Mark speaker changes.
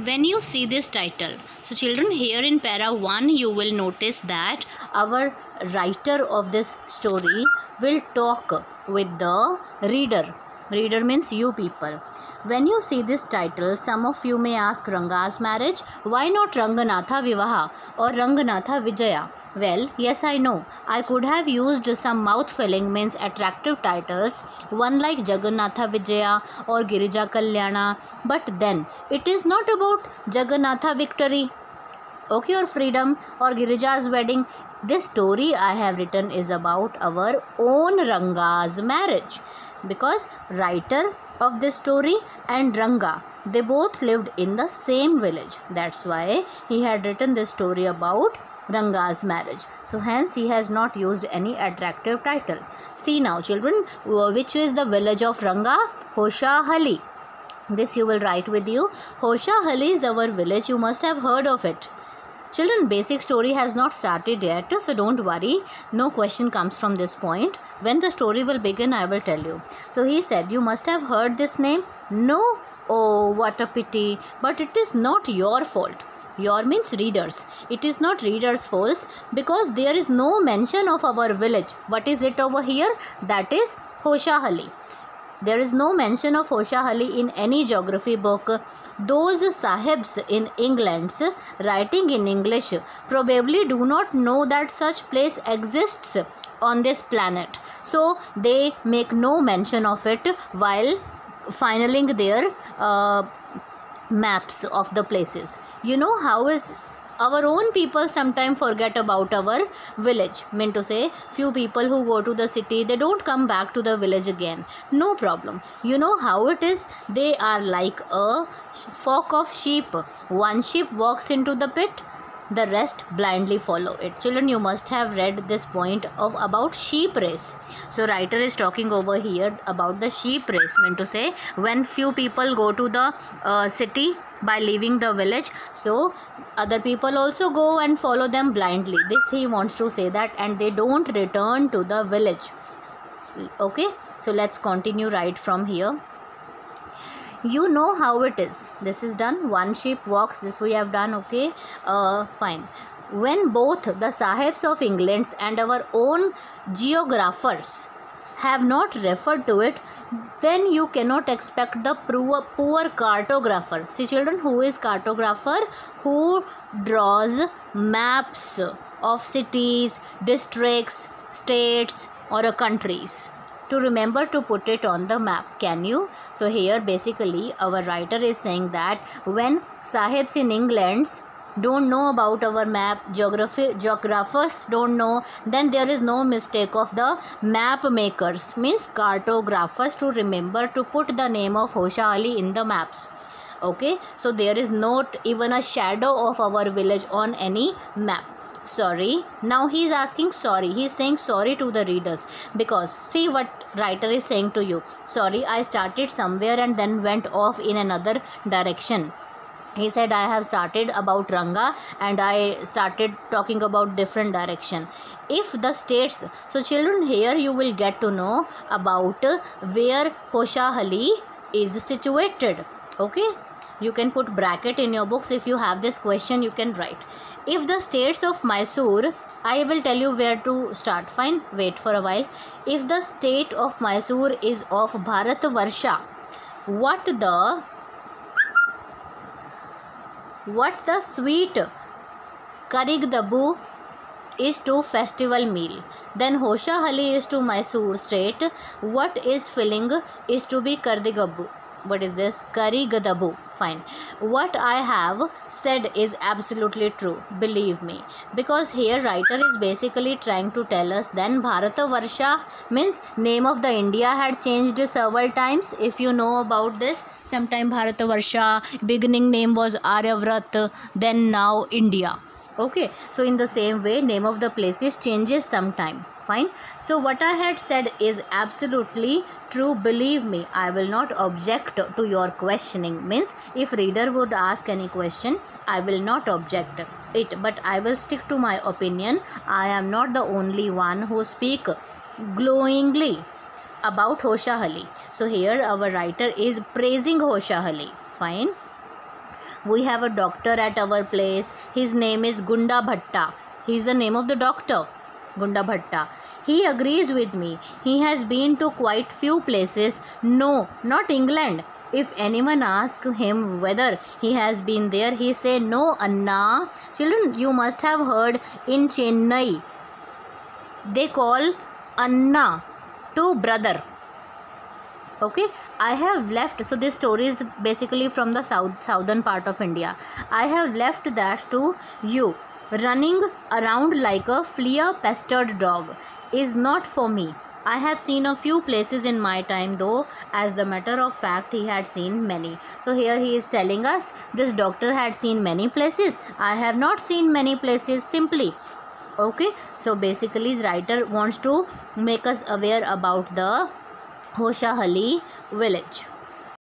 Speaker 1: when you see this title, so children, here in para 1 you will notice that our writer of this story will talk with the reader. Reader means you people. When you see this title, some of you may ask, Ranga's marriage, why not Ranganatha Vivaha or Ranganatha Vijaya? Well, yes, I know. I could have used some mouth-filling, means attractive titles, one like Jagannatha Vijaya or Girija Kalyana, but then it is not about Jagannatha victory, okay, or freedom, or Girija's wedding. This story I have written is about our own Ranga's marriage, because writer of this story and Ranga, they both lived in the same village. That's why he had written this story about Ranga's marriage. So hence he has not used any attractive title. See now children, which is the village of Ranga? Hoshahalli. This you will write with you. Hoshahalli is our village. You must have heard of it. Children, basic story has not started yet, so don't worry. No question comes from this point. When the story will begin, I will tell you. So he said, you must have heard this name. No? Oh, what a pity. But it is not your fault. Your means readers. It is not readers' fault, because there is no mention of our village. What is it over here? That is Hoshahalli. There is no mention of Hoshahalli in any geography book. Those sahibs in England writing in English probably do not know that such place exists on this planet. So they make no mention of it while finaling their maps of the places. You know how is our own people sometimes forget about our village. Mean to say, few people who go to the city, they don't come back to the village again. No problem. You know how it is? They are like a flock of sheep. One sheep walks into the pit, the rest blindly follow it. Children, you must have read this point of about sheep race. So writer is talking over here about the sheep race. Meant to say, when few people go to the city by leaving the village, so other people also go and follow them blindly. This he wants to say that, and they don't return to the village. Okay, so let's continue right from here. You know how it is. This is done. One sheep walks. This we have done. Okay, fine. When both the sahibs of England and our own geographers have not referred to it, then you cannot expect the poor cartographer. See children, who is cartographer? Who draws maps of cities, districts, states or countries to remember to put it on the map. Can you? So here basically our writer is saying that when sahibs in England don't know about our map, geographers don't know, then there is no mistake of the map makers, means cartographers, to remember to put the name of Hoshahalli in the maps. Okay, so there is not even a shadow of our village on any map. Sorry. Now he is asking sorry. He is saying sorry to the readers, because see what writer is saying to you. Sorry, I started somewhere and then went off in another direction. He said, I have started about Ranga and I started talking about different direction. If the states, so children, here you will get to know about where Hoshahalli is situated. Okay, you can put bracket in your books. If you have this question, you can write. If the states of Mysore, I will tell you where to start. Fine, wait for a while. If the state of Mysore is of Bharatvarsha, what the sweet Karigdabu is to festival meal, then Hoshahalli is to Mysore state. What is filling is to be Kardigdabu. What is this? Karigdabu. Fine. What I have said is absolutely true. Believe me. Because here writer is basically trying to tell us then Bharatvarsha means name of the India had changed several times. If you know about this, sometime Bharatvarsha, beginning name was Aryavrat, then now India. Okay. So in the same way, name of the places changes sometime. Fine. So what I had said is absolutely true. Believe me, I will not object to your questioning. Means if reader would ask any question, I will not object it, but I will stick to my opinion. I am not the only one who speak glowingly about Hoshahalli. So here our writer is praising Hoshahalli. Fine. We have a doctor at our place. His name is Gunda Bhatta. He is the name of the doctor, Gunda Bhatta. He agrees with me. He has been to quite few places. No, not England. If anyone asks him whether he has been there, he say, no, Anna. Children, you must have heard in Chennai, they call Anna to brother. Okay, I have left. So this story is basically from the southern part of India. I have left that to you. Running around like a flea-pestered dog is not for me. I have seen a few places in my time, though as the matter of fact he had seen many. So here he is telling us this doctor had seen many places. I have not seen many places simply. Okay, so basically the writer wants to make us aware about the Hoshahalli village.